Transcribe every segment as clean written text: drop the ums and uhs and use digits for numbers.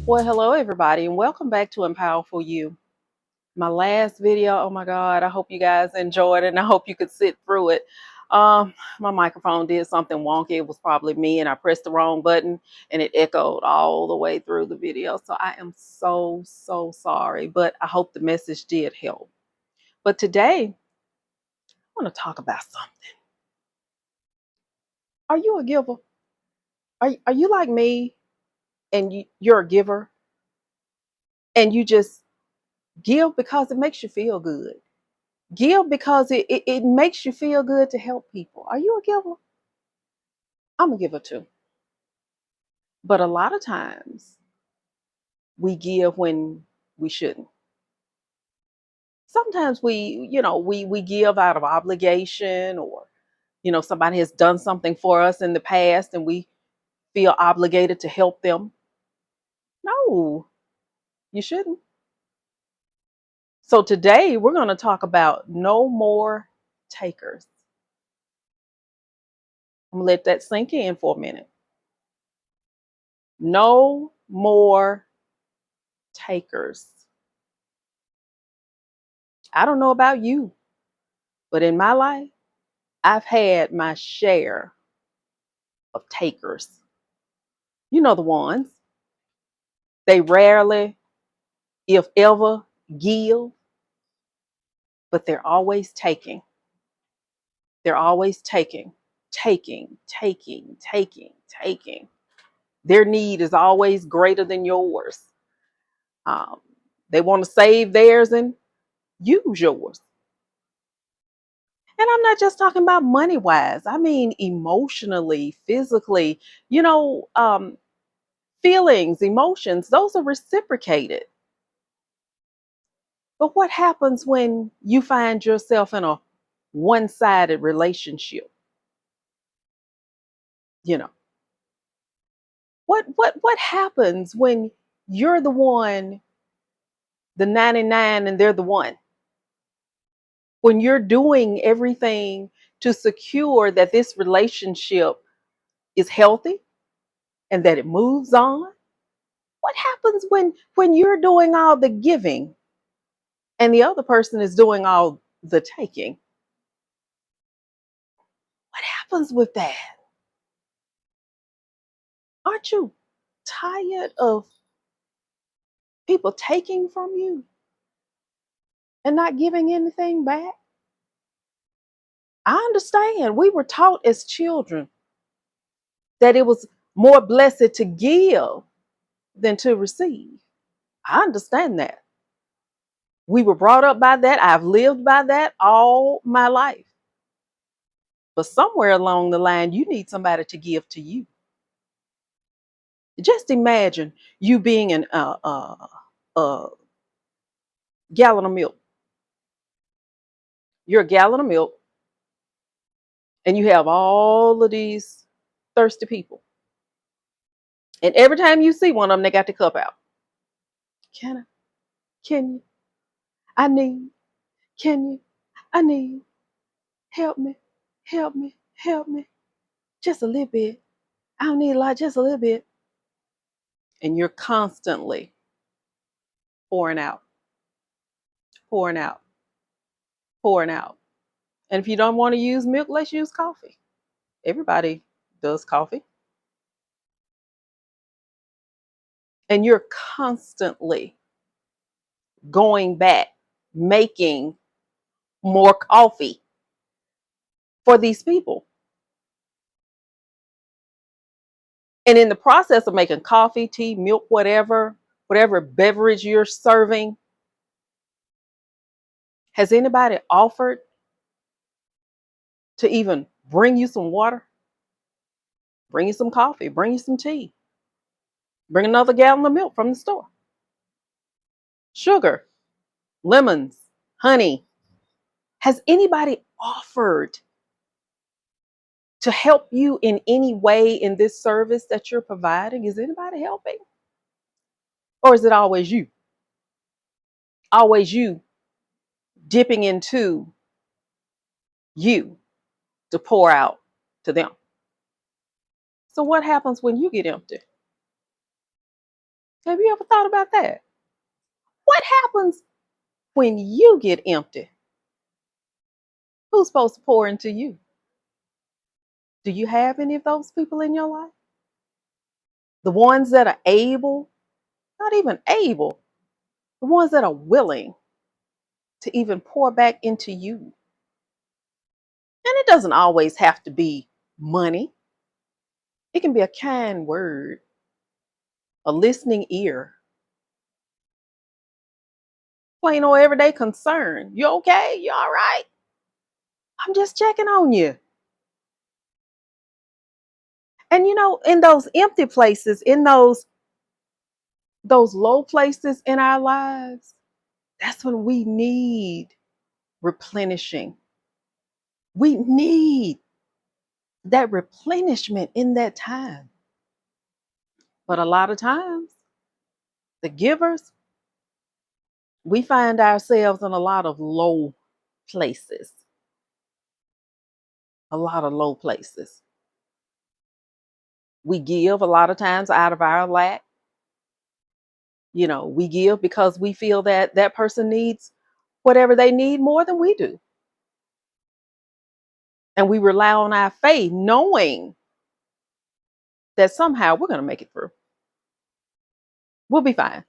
Well, hello everybody, and welcome back to Empowerful You. My last video, oh my God, I hope you guys enjoyed it, and I hope you could sit through it. My microphone did something wonky. It was probably me, and I pressed the wrong button, and it echoed all the way through the video. So I am so sorry, but I hope the message did help. But today, I want to talk about something. Are you a giver? Are you like me, and you're a giver, and you just give because it makes you feel good? Give because it makes you feel good to help people. Are you a giver? I'm a giver too. But a lot of times we give when we shouldn't. Sometimes we give out of obligation, or somebody has done something for us in the past and we feel obligated to help them. No, you shouldn't. So today we're going to talk about no more takers. I'm going to let that sink in for a minute. No more takers. I don't know about you, but in my life, I've had my share of takers. You know the ones. They rarely, if ever, give, but they're always taking. They're always taking. Their need is always greater than yours. Um, they want to save theirs and use yours. And I'm not just talking about money wise. I mean emotionally, physically. You know, feelings, emotions, those are reciprocated. But what happens when you find yourself in a one-sided relationship? You know, what happens when you're the one, the 99, and they're the one? When you're doing everything to secure that this relationship is healthy and that it moves on? What happens when you're doing all the giving and the other person is doing all the taking? What happens with that? Aren't you tired of people taking from you and not giving anything back? I understand. We were taught as children that it was more blessed to give than to receive. I understand that. We were brought up by that. I've lived by that all my life. But somewhere along the line, you need somebody to give to you. Just imagine you being in a gallon of milk. You're a gallon of milk, and you have all of these thirsty people. And every time you see one of them, they got the cup out. Can I? Can you? I need. Can you? I need. Help me. Help me. Help me. Just a little bit. I don't need a lot, just a little bit. And you're constantly pouring out, pouring out, pouring out. And if you don't want to use milk, let's use coffee. Everybody does coffee. And you're constantly going back, making more coffee for these people. And in the process of making coffee, tea, milk, whatever beverage you're serving, has anybody offered to even bring you some water, bring you some coffee, bring you some tea, bring another gallon of milk from the store? Sugar, lemons, honey. Has anybody offered to help you in any way in this service that you're providing? Is anybody helping? Or is it always you? Always you dipping into you to pour out to them. So what happens when you get empty? Have you ever thought about that? What happens when you get empty? Who's supposed to pour into you? Do you have any of those people in your life? The ones that are able, not even able, the ones that are willing to even pour back into you. And it doesn't always have to be money, it can be a kind word, a listening ear, plain old everyday concern. You okay? You all right? I'm just checking on you. And in those empty places, in those low places in our lives, that's when we need replenishing. We need that replenishment in that time. But a lot of times, the givers, we find ourselves in a lot of low places. A lot of low places. We give a lot of times out of our lack. We give because we feel that that person needs whatever they need more than we do. And we rely on our faith, knowing that somehow we're going to make it through. We'll be fine.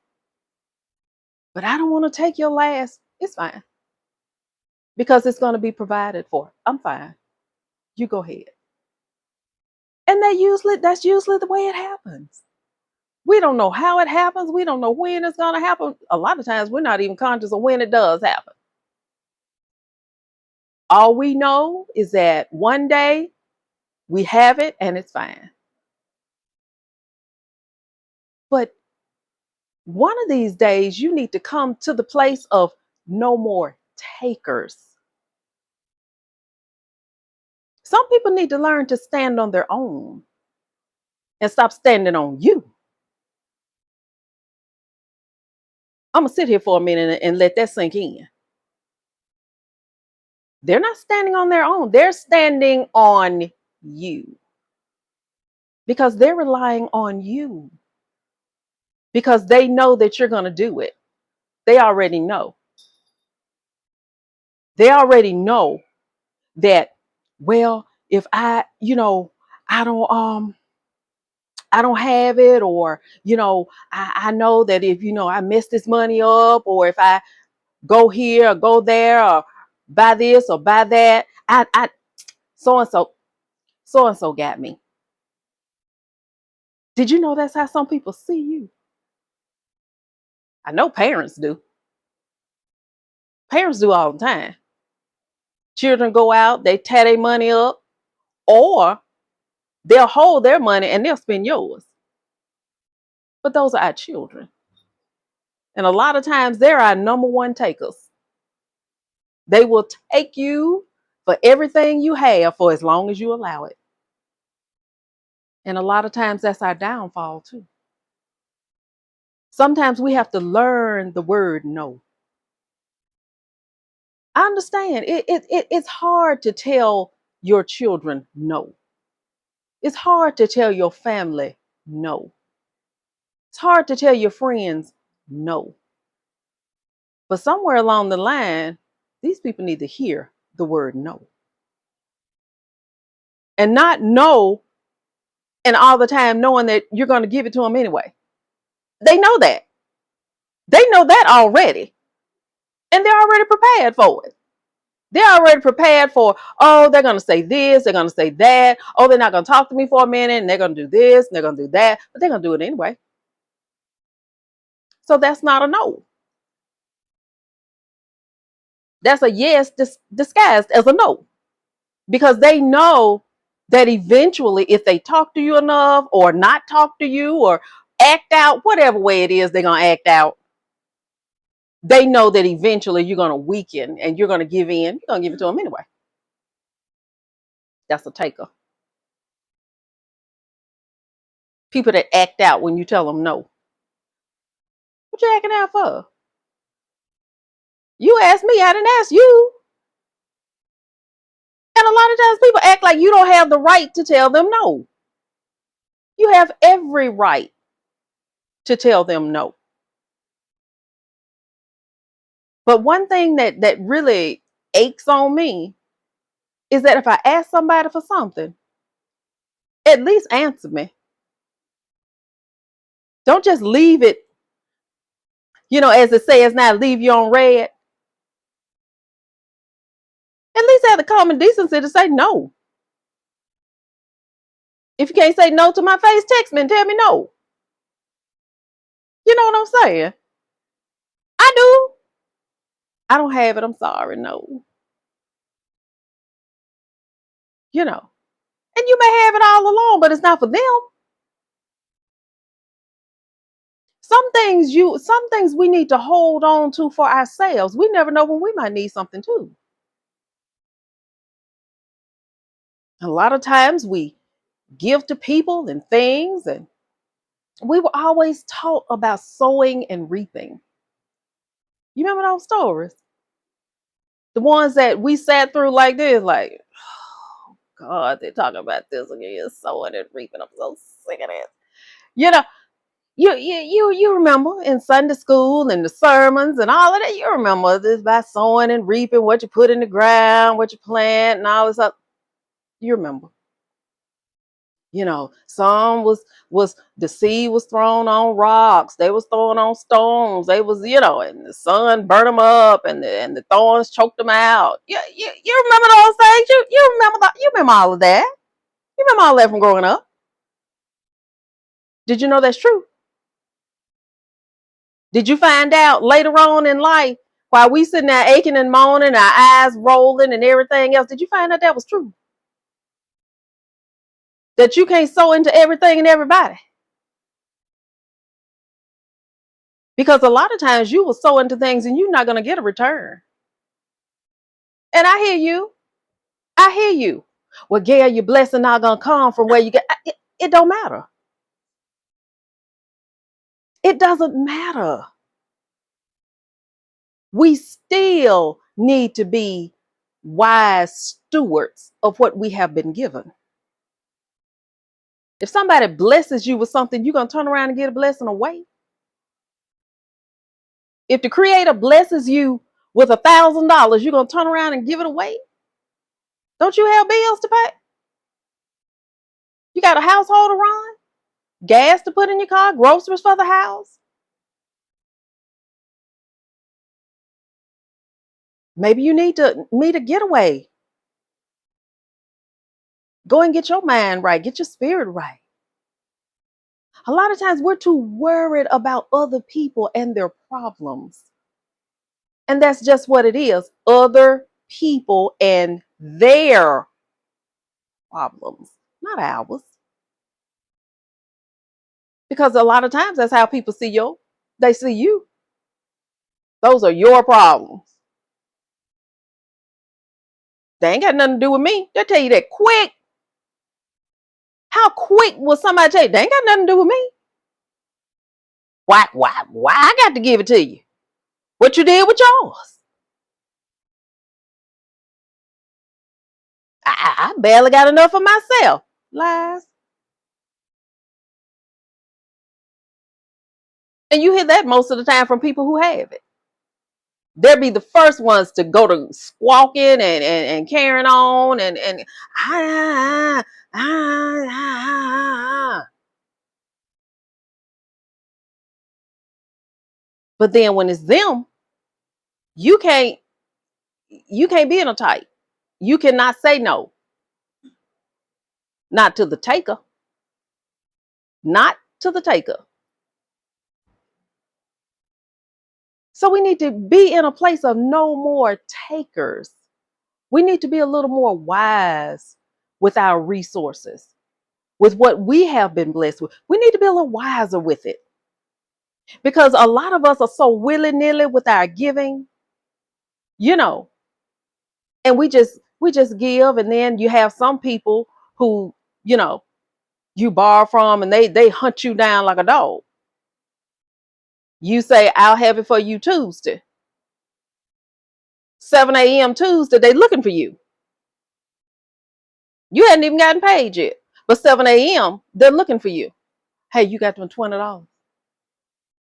But I don't want to take your last. It's fine. Because it's going to be provided for. I'm fine. You go ahead. And that's usually the way it happens. We don't know how it happens. We don't know when it's going to happen. A lot of times we're not even conscious of when it does happen. All we know is that one day we have it and it's fine. But one of these days you need to come to the place of no more takers. Some people need to learn to stand on their own and stop standing on you. I'm going to sit here for a minute and let that sink in. They're not standing on their own. They're standing on you because they're relying on you because they know that you're going to do it. They already know. They already know that, well, if I don't have it, or I know that if I mess this money up, or if I go here or go there or buy this or buy that, I so and so got me. Did you know that's how some people see you? I know parents do. Parents do all the time. Children go out, they tear their money up, or they'll hold their money and they'll spend yours. But those are our children. And a lot of times they're our number one takers. They will take you for everything you have for as long as you allow it. And a lot of times that's our downfall too. Sometimes we have to learn the word no. I understand it's hard to tell your children no. It's hard to tell your family no. It's hard to tell your friends no. But somewhere along the line, these people need to hear the word no. And not no and all the time knowing that you're going to give it to them anyway. They know that. They know that already. And they're already prepared for it. They're already prepared for, oh, they're going to say this, they're going to say that. Oh, they're not going to talk to me for a minute, and they're going to do this, and they're going to do that. But they're going to do it anyway. So that's not a no. That's a yes disguised as a no. Because they know that eventually, if they talk to you enough or not talk to you or act out, whatever way it is they're going to act out, they know that eventually you're going to weaken and you're going to give in. You're going to give it to them anyway. That's a taker. People that act out when you tell them no. What you acting out for? You asked me, I didn't ask you. And a lot of times people act like you don't have the right to tell them no. You have every right to tell them no. But one thing that really aches on me is that if I ask somebody for something, at least answer me. Don't just leave it, as it says now, leave you on red. At least have the common decency to say no. If you can't say no to my face, text me and tell me no. You know what I'm saying? I do. I don't have it. I'm sorry. No. You know. And you may have it all along, but it's not for them. Some things we need to hold on to for ourselves. We never know when we might need something too. A lot of times we give to people and things, and we were always taught about sowing and reaping. You remember those stories? The ones that we sat through like this, like, oh God, they're talking about this again, sowing and reaping. I'm so sick of it. You know, you remember in Sunday school and the sermons and all of that. You remember this by sowing and reaping, what you put in the ground, what you plant, and all this stuff. You remember. Some was the seed was thrown on rocks, they was thrown on stones, they was, and the sun burnt them up, and the thorns choked them out. You remember those things? You remember all of that? You remember all that from growing up? Did you know that's true? Did you find out later on in life, while we sitting there aching and moaning, our eyes rolling and everything else? Did you find out that was true? That you can't sow into everything and everybody? Because a lot of times you will sow into things and you're not going to get a return. And I hear you. I hear you. Well, Gail, your blessing not going to come from where you get. It don't matter. It doesn't matter. We still need to be wise stewards of what we have been given. If somebody blesses you with something, you're going to turn around and get a blessing away. If the Creator blesses you with $1,000, you're going to turn around and give it away. Don't you have bills to pay? You got a household to run, gas to put in your car, groceries for the house. Maybe you need a getaway. Go and get your mind right, get your spirit right. A lot of times we're too worried about other people and their problems. And that's just what it is. Other people and their problems, not ours. Because a lot of times that's how people see you. They see you. Those are your problems. They ain't got nothing to do with me. They'll tell you that quick. How quick will somebody tell you? They ain't got nothing to do with me. Why I got to give it to you? What you did with yours? I barely got enough for myself. Lies. And you hear that most of the time from people who have it. They'll be the first ones to go to squawking and carrying on and ah, ah, ah, ah. But then when it's them, you can't be in a tight. You cannot say no. Not to the taker. Not to the taker. So we need to be in a place of no more takers. We need to be a little more wise with our resources, with what we have been blessed with. We need to be a little wiser with it. Because a lot of us are so willy-nilly with our giving, you know, and we just give, and then you have some people who, you borrow from, and they hunt you down like a dog. You say, I'll have it for you Tuesday. 7 a.m. Tuesday, they looking for you. You hadn't even gotten paid yet. But 7 a.m., they're looking for you. Hey, you got them $20.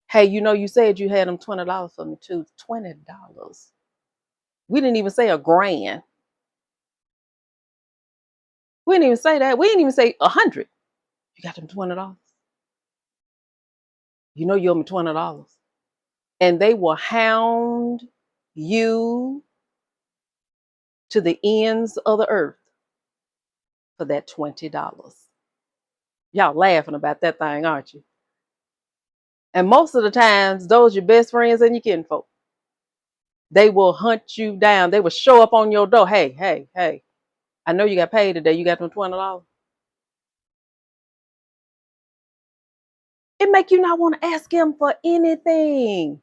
Hey, you said you had them $20 for me too. $20. We didn't even say a grand. We didn't even say that. We didn't even say 100. You got them $20. You owe me $20. And they will hound you to the ends of the earth for that $20. Y'all laughing about that thing, aren't you? And most of the times, those your best friends and your kinfolk. They will hunt you down. They will show up on your door. Hey, hey, hey. I know you got paid today. You got them $20. It make you not want to ask him for anything.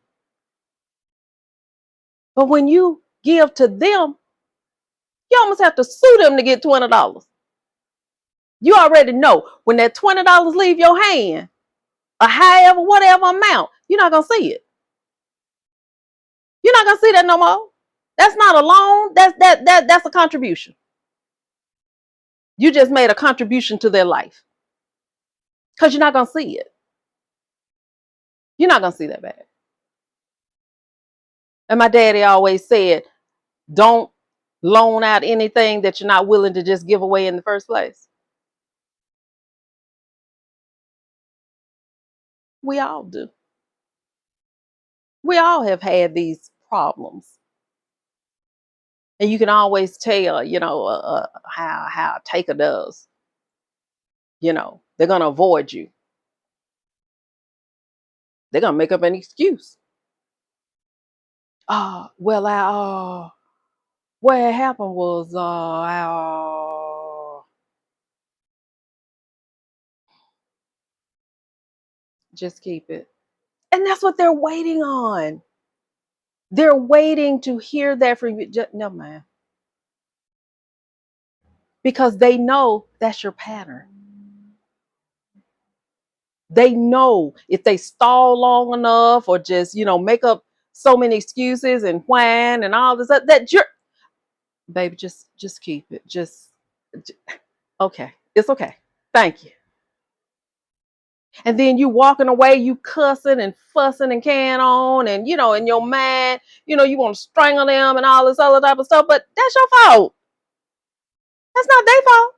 But when you give to them, you almost have to sue them to get $20. You already know when that $20 leave your hand, or however, whatever amount, you're not gonna see it. You're not gonna see that no more. That's not a loan. That's a contribution. You just made a contribution to their life because you're not gonna see it. You're not gonna see that bad. And my daddy always said, don't loan out anything that you're not willing to just give away in the first place. We all do. We all have had these problems. And you can always tell, how a taker does. They're going to avoid you. They're going to make up an excuse. Well, what happened was, just keep it. And that's what they're waiting on. They're waiting to hear that from you. No, man. Because they know that's your pattern. They know if they stall long enough or just, make up so many excuses and whine and all this, that you're, baby, just keep it. Okay. It's okay. Thank you. And then you walking away, you cussing and fussing and carrying on, and in your mind, you want to strangle them and all this other type of stuff, but that's your fault. That's not their fault.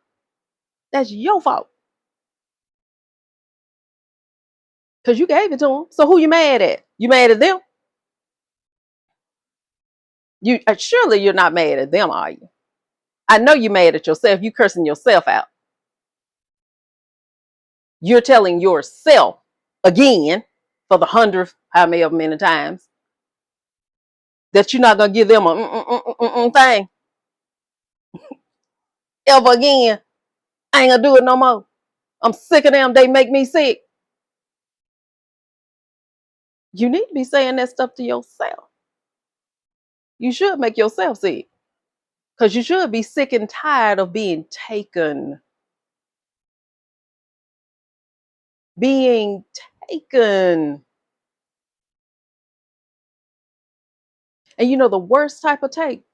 That's your fault. Because you gave it to them. So who you mad at? You mad at them? You surely you're not mad at them, are you? I know you mad at yourself. You cursing yourself out. You're telling yourself again for the hundredth, how many times, that you're not gonna give them a thing ever again. I ain't gonna do it no more. I'm sick of them. They make me sick. You need to be saying that stuff to yourself. You should make yourself sick. Because you should be sick and tired of being taken. Being taken. And the worst type of take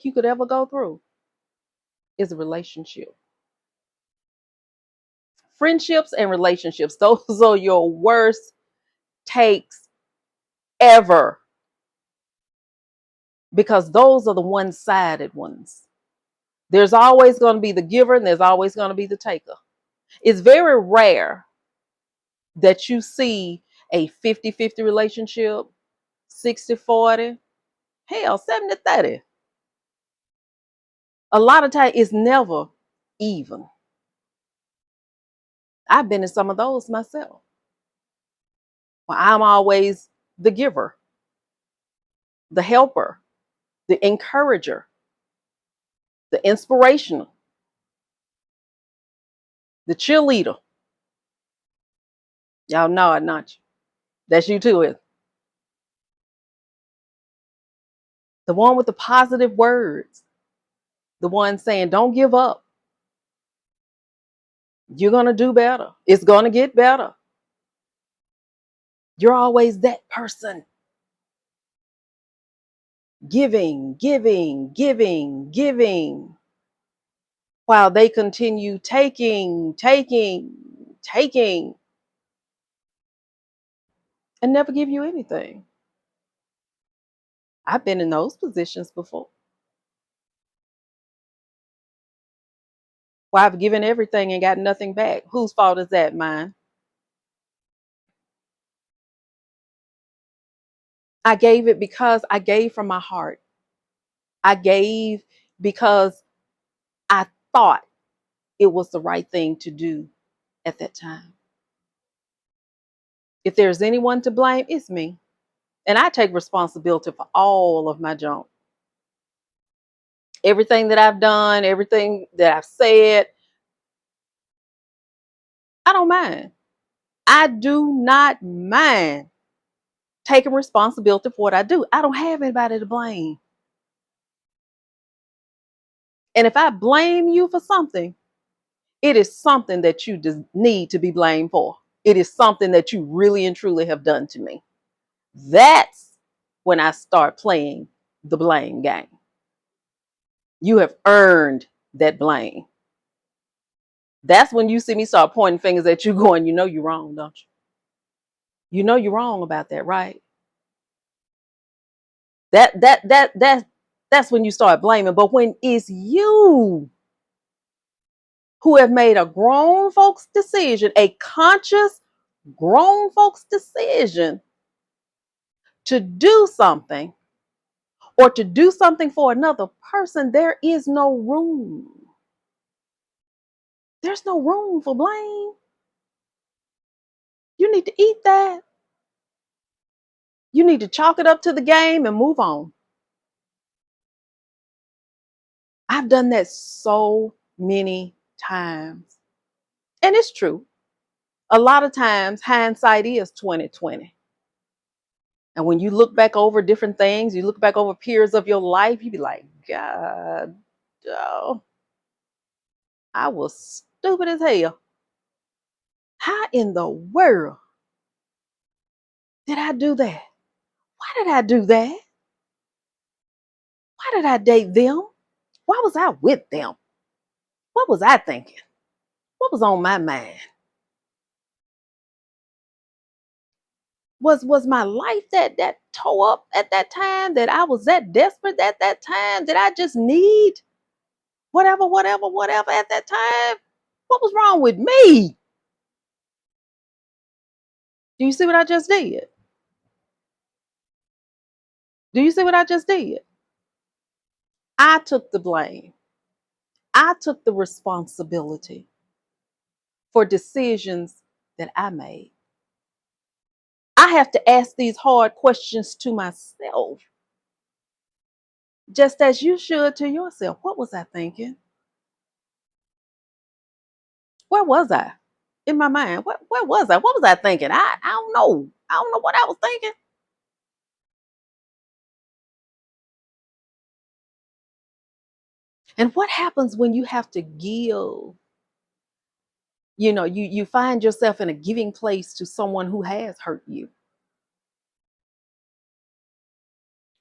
you could ever go through is a relationship. Friendships and relationships, those are your worst takes ever. Because those are the one-sided ones. There's always going to be the giver and there's always going to be the taker. It's very rare that you see a 50-50 relationship, 60-40, hell, 70-30. A lot of times it's never even. I've been in some of those myself. Well, I'm always the giver, the helper, the encourager, the inspirational, the cheerleader. Y'all know it, not you. That's you too. Is the one with the positive words, the one saying, don't give up. You're going to do better. It's going to get better. You're always that person. Giving, giving, giving, giving, while they continue taking, taking, taking. and never give you anything. I've been in those positions before where I've given everything and got nothing back. Whose fault is that? Mine. I gave it because I gave from my heart. I gave because I thought it was the right thing to do at that time. If there's anyone to blame, it's me. And I take responsibility for all of my junk. Everything that I've done, everything that I've said, I don't mind. I do not mind taking responsibility for what I do. I don't have anybody to blame. And if I blame you for something, it is something that you need to be blamed for. It is something that you really and truly have done to me. That's when I start playing the blame game. You have earned that blame. That's when you see me start pointing fingers at you going, you know you're wrong, don't you? You know you're wrong about that, right? That's when you start blaming. But when it's you who have made a grown folks decision, a conscious grown folks decision to do something or to do something for another person, there is no room. There's no room for blame. You need to eat that. You need to chalk it up to the game and move on. I've done that so many times. And it's true. A lot of times hindsight is 2020. And when you look back over different things, you look back over periods of your life, you be like, God, oh, I was stupid as hell. How in the world did I do that? Why did I do that? Why did I date them? Why was I with them? What was I thinking? What was on my mind? Was my life that tore up at that time, that I was that desperate at that time? Did I just need whatever at that time? What was wrong with me? Do you see what I just did? Do you see what I just did? I took the blame. I took the responsibility for decisions that I made. I have to ask these hard questions to myself, just as you should to yourself. What was I thinking? Where was I in my mind? Where was I? What was I thinking? I don't know. I don't know what I was thinking. And what happens when you have to give? You find yourself in a giving place to someone who has hurt you.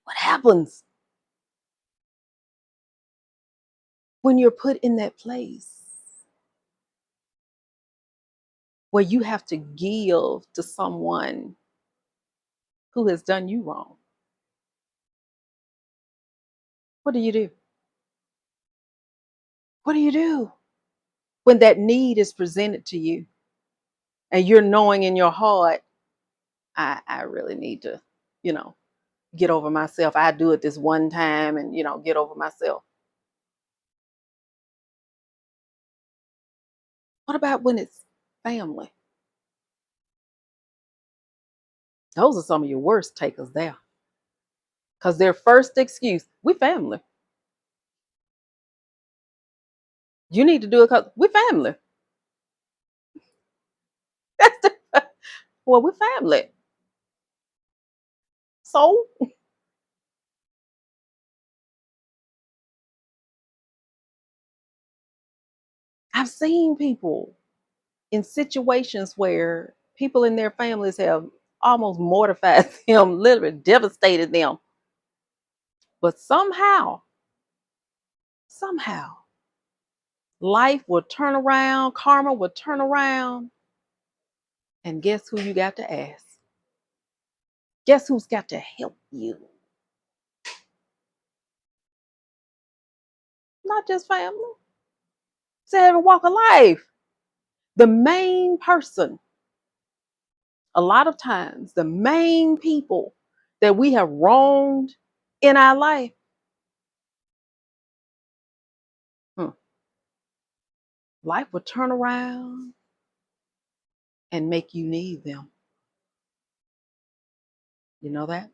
What happens when you're put in that place where you have to give to someone who has done you wrong? What do you do? What do you do when that need is presented to you and you're knowing in your heart, I really need to, you know, get over myself. I do it this one time and, get over myself. What about when it's family? Those are some of your worst takers there. Because their first excuse, we family. You need to do it because we family. Well, we're family. So I've seen people in situations where people in their families have almost mortified them, literally devastated them. But somehow, life will turn around, karma will turn around, and guess who you got to ask? Guess who's got to help you? Not just family. It's every walk of life. The main person, a lot of times, the main people that we have wronged in our life, hmm, life will turn around and make you need them. You know that?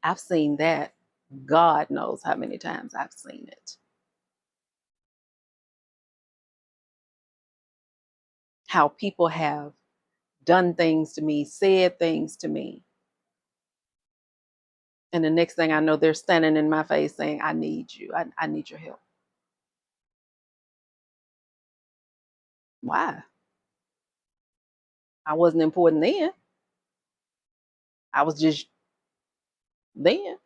I've seen that. God knows how many times I've seen it. How people have done things to me, said things to me. And the next thing I know, they're standing in my face saying, I need you. I need your help. Why? I wasn't important then. I was just then.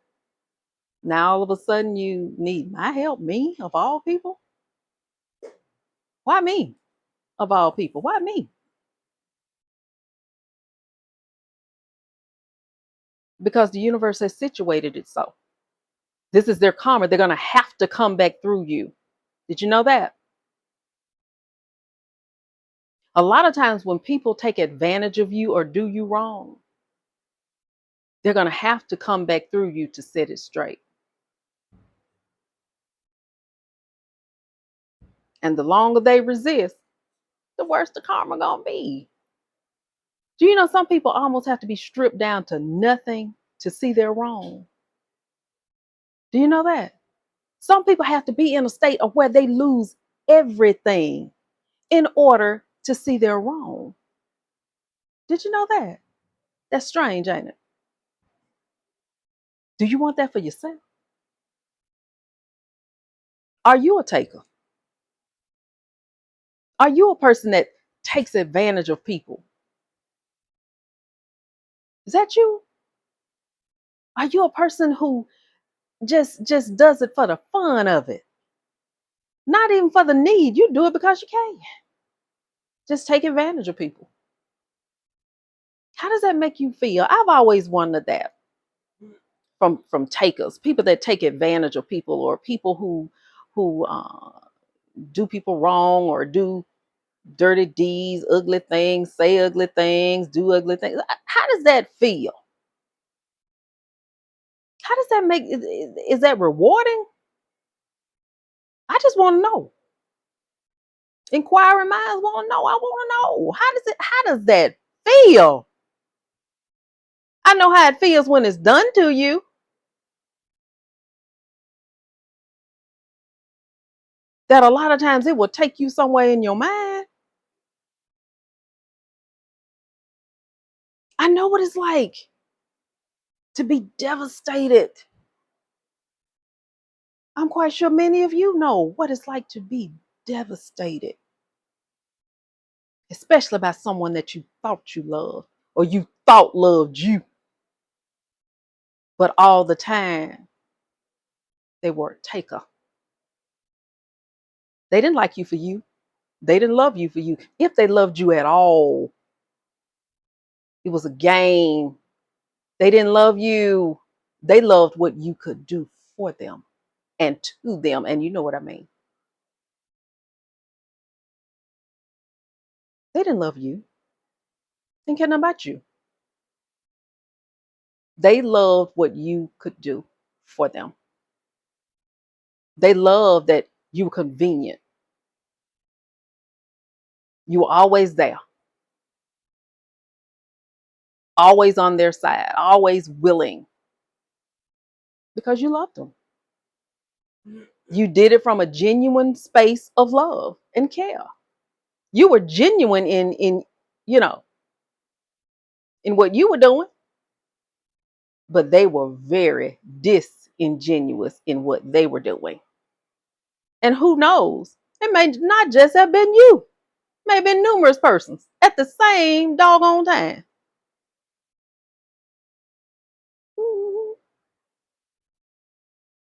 Now all of a sudden you need my help, me of all people? Why me of all people? Why me? Because the universe has situated it so. This is their karma. They're going to have to come back through you. Did you know that? A lot of times when people take advantage of you or do you wrong, they're going to have to come back through you to set it straight. And the longer they resist, the worse the karma going to be. Do you know some people almost have to be stripped down to nothing to see they're wrong? Do you know that? Some people have to be in a state of where they lose everything in order to see they're wrong. Did you know that? That's strange, ain't it? Do you want that for yourself? Are you a taker? Are you a person that takes advantage of people? Is that you? Are you a person who just does it for the fun of it? Not even for the need. You do it because you can. Just take advantage of people. How does that make you feel? I've always wondered that from takers, people that take advantage of people, or people who do people wrong or do dirty deeds, ugly things, say ugly things, do ugly things. How does that feel? How does that make? Is that rewarding? I just want to know. Inquiring minds want to know. I want to know. How does it? How does that feel? I know how it feels when it's done to you. That a lot of times it will take you somewhere in your mind. I know what it's like to be devastated. I'm quite sure many of you know what it's like to be devastated, especially by someone that you thought you loved or you thought loved you, but all the time they were a taker. They didn't like you for you. They didn't love you for you. If they loved you at all, it was a game. They didn't love you. They loved what you could do for them and to them. And you know what I mean. They didn't love you. Didn't care nothing about you. They loved what you could do for them. They loved that you were convenient. You were always there, always on their side, always willing because you loved them. You did it from a genuine space of love and care. You were genuine in you know in what you were doing, but they were very disingenuous in what they were doing. And who knows? It may not just have been you. It may have been numerous persons at the same doggone time. Mhm.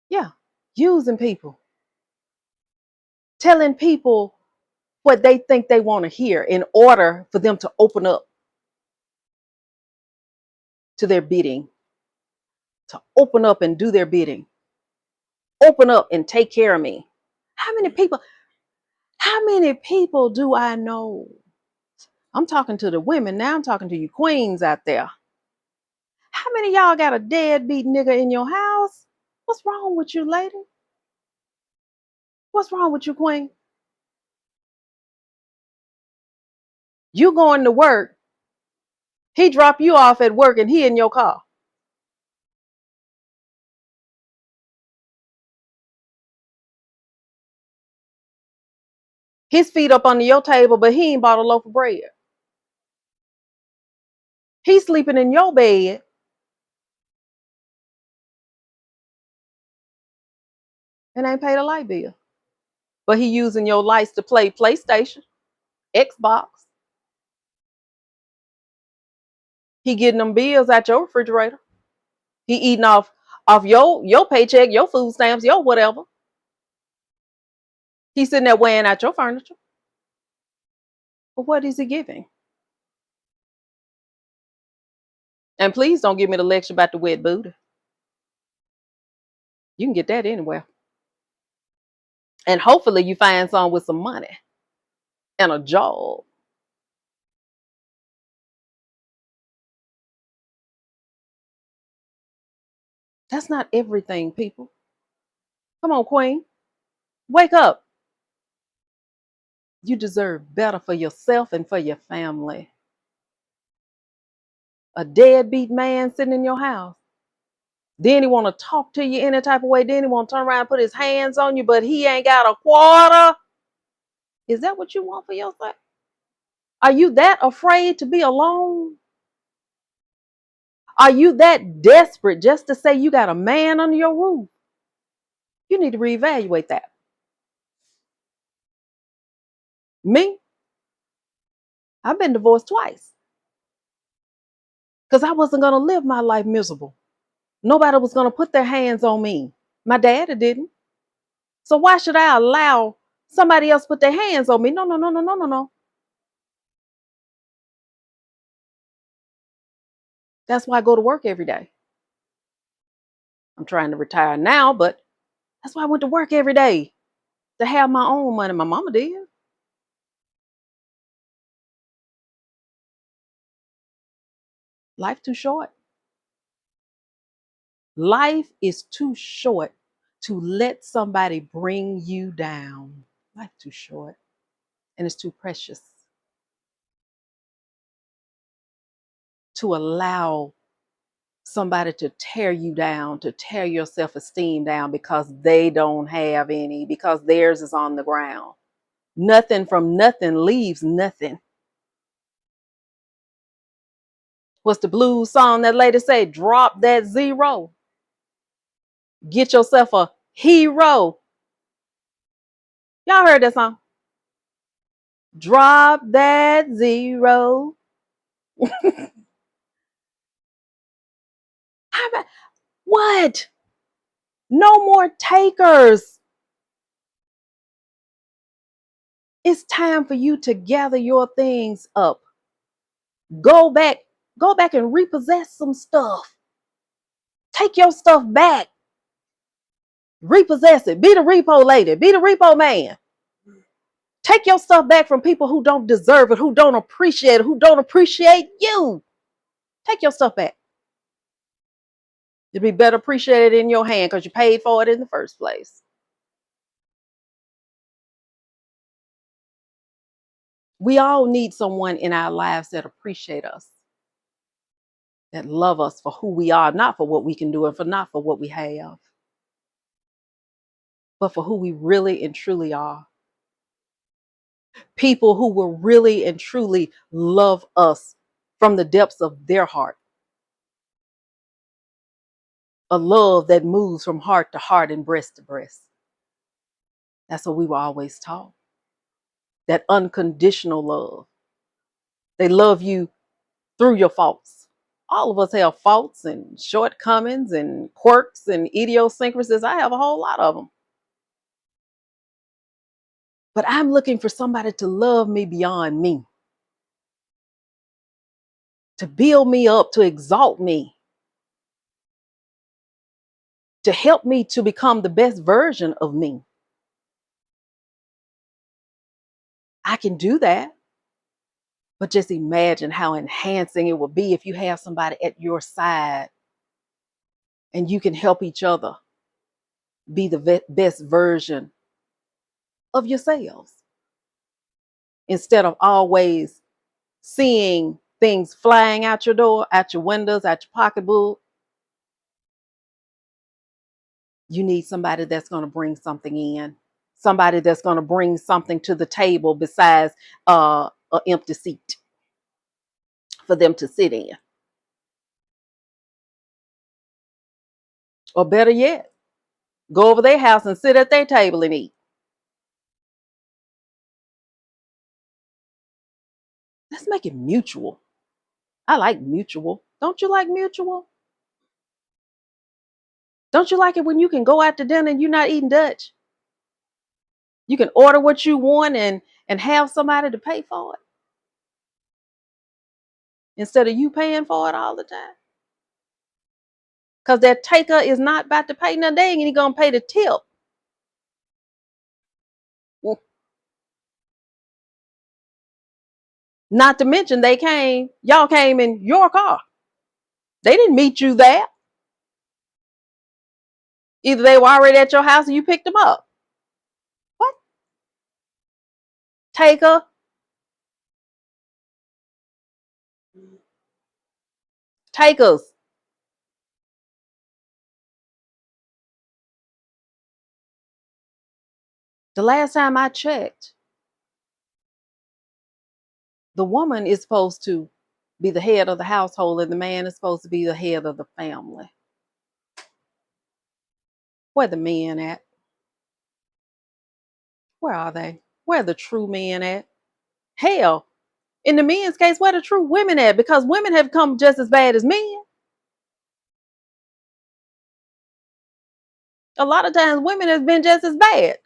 Yeah, using people, telling people what they think they want to hear in order for them to open up. to their bidding, to open up and do their bidding, open up and take care of me. How many people, how many people do I know? I'm talking to the women now, I'm talking to you queens out there. How many of y'all got a deadbeat nigga in your house? What's wrong with you, lady? What's wrong with you, queen? You going to work, he drop you off at work and he in your car. His feet up under your table, but he ain't bought a loaf of bread. He's sleeping in your bed and ain't paid a light bill. But he using your lights to play PlayStation, Xbox. He getting them bills out your refrigerator. He eating off your paycheck, your food stamps, your whatever. He's sitting there weighing out your furniture. But what is he giving? And please don't give me the lecture about the wet booty. You can get that anywhere. And hopefully you find someone with some money and a job. That's not everything, people. Come on, queen. Wake up. You deserve better for yourself and for your family. A deadbeat man sitting in your house. Then he want to talk to you any type of way. Then he want to turn around and put his hands on you, but he ain't got a quarter. Is that what you want for yourself? Are you that afraid to be alone? Are you that desperate just to say you got a man under your roof? You need to reevaluate that. Me, I've been divorced twice because I wasn't going to live my life miserable. Nobody was going to put their hands on me. My daddy didn't. So why should I allow somebody else put their hands on me? No, no, no, no, no, no, no. That's why I go to work every day. I'm trying to retire now, but that's why I went to work every day, to have my own money. My mama did. Life too short. Life is too short to let somebody bring you down. Life too short. And it's too precious to allow somebody to tear you down, to tear your self-esteem down because they don't have any, because theirs is on the ground. Nothing from nothing leaves nothing. What's the blues song that lady say? Drop that zero. Get yourself a hero. Y'all heard that song? Drop that zero. What? No more takers. It's time for you to gather your things up. Go back, go back and repossess some stuff. Take your stuff back. Repossess it. Be the repo lady. Be the repo man. Take your stuff back from people who don't deserve it, who don't appreciate it, who don't appreciate you. Take your stuff back. It'd be better appreciated in your hand because you paid for it in the first place. We all need someone in our lives that appreciate us, that love us for who we are, not for what we can do and for not for what we have, but for who we really and truly are. People who will really and truly love us from the depths of their heart. A love that moves from heart to heart and breast to breast. That's what we were always taught. That unconditional love. They love you through your faults. All of us have faults and shortcomings and quirks and idiosyncrasies. I have a whole lot of them. But I'm looking for somebody to love me beyond me. to build me up, to exalt me, to help me to become the best version of me. I can do that. But just imagine how enhancing it would be if you have somebody at your side and you can help each other be the best version of yourselves instead of always seeing things flying out your door, out your windows, out your pocketbook. You need somebody that's going to bring something in, somebody that's going to bring something to the table besides an empty seat for them to sit in. Or better yet, go over their house and sit at their table and eat. Let's make it mutual. I like mutual. Don't you like mutual? Don't you like it when you can go out to dinner and you're not eating Dutch? You can order what you want and have somebody to pay for it instead of you paying for it all the time. Because that taker is not about to pay nothing. They ain't even gonna pay the tip. Not to mention y'all came in your car. They didn't meet you there. Either they were already at your house or you picked them up. What? Taker? Takers. The last time I checked, the woman is supposed to be the head of the household and the man is supposed to be the head of the family. Where the men at? Where are they? Where are the true men at? Hell, in the men's case, where are the true women at? Because women have come just as bad as men. A lot of times women have been just as bad.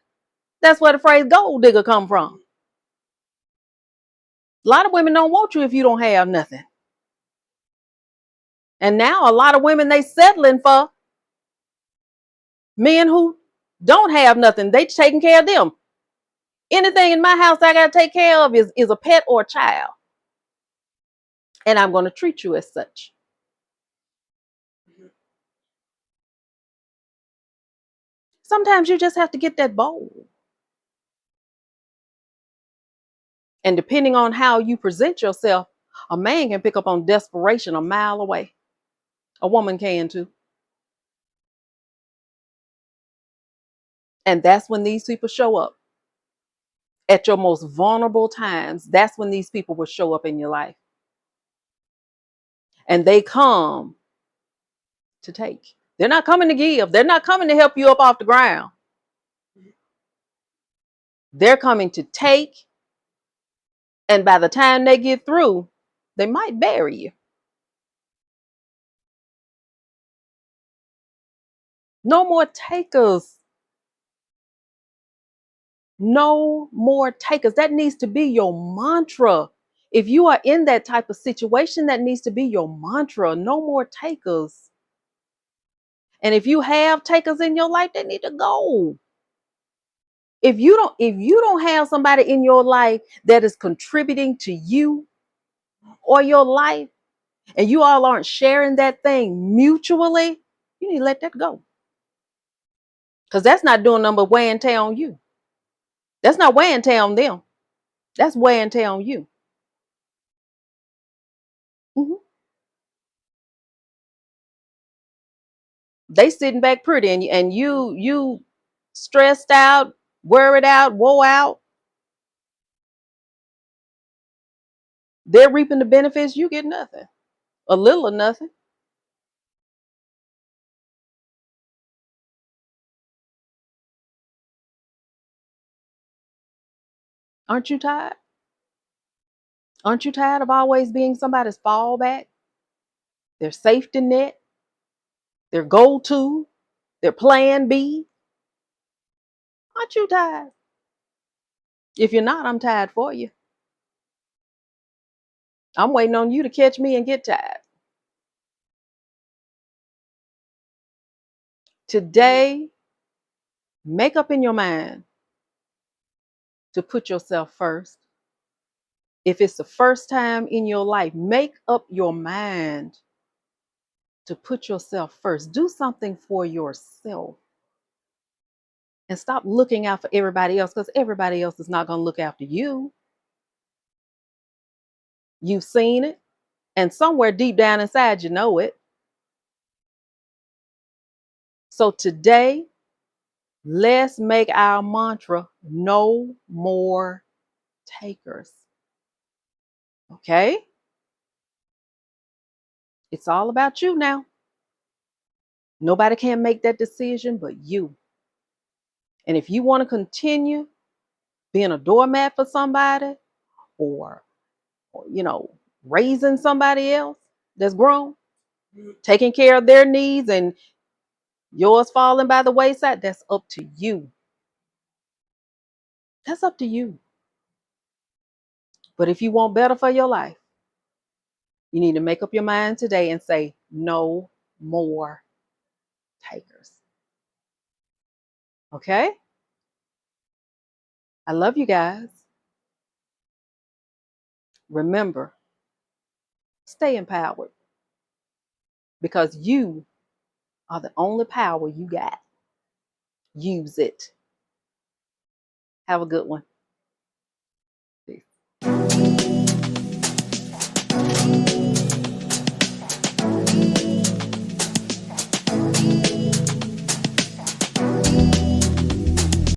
That's where the phrase gold digger come from. A lot of women don't want you if you don't have nothing. And now a lot of women, they settling for men who don't have nothing. They taking care of them. Anything in my house I got to take care of is a pet or a child. And I'm going to treat you as such. Sometimes you just have to get that bold. And depending on how you present yourself, a man can pick up on desperation a mile away. A woman can too. And that's when these people show up. At your most vulnerable times, that's when these people will show up in your life. And they come to take. They're not coming to give. They're not coming to help you up off the ground. They're coming to take. And by the time they get through, they might bury you. No more takers. No more takers. That needs to be your mantra. If you are in that type of situation, that needs to be your mantra. No more takers. And if you have takers in your life, they need to go. If you don't have somebody in your life that is contributing to you or your life, and you all aren't sharing that thing mutually, you need to let that go. Because that's not doing nothing but wear and tear on you. That's not wear and tear on them. That's wear and tear on you. Mhm. They sitting back pretty, and you stressed out, worried out, wore out. They're reaping the benefits. You get nothing, a little or nothing. Aren't you tired? Aren't you tired of always being somebody's fallback, their safety net, their go-to, their plan B? Aren't you tired? If you're not, I'm tired for you. I'm waiting on you to catch me and get tired. Today, make up in your mind to put yourself first. If it's the first time in your life, make up your mind to put yourself first. Do something for yourself and stop looking out for everybody else, because everybody else is not going to look after you. You've seen it, and somewhere deep down inside, you know it. So today, let's make our mantra no more takers. Okay? It's all about you now. Nobody can make that decision but you. And if you want to continue being a doormat for somebody, or raising somebody else that's grown, taking care of their needs and yours falling by the wayside, that's up to you. That's up to you. But if you want better for your life, you need to make up your mind today and say, no more takers. Okay? I love you guys. Remember, stay empowered, because you are the only power you got. Use it. Have a good one.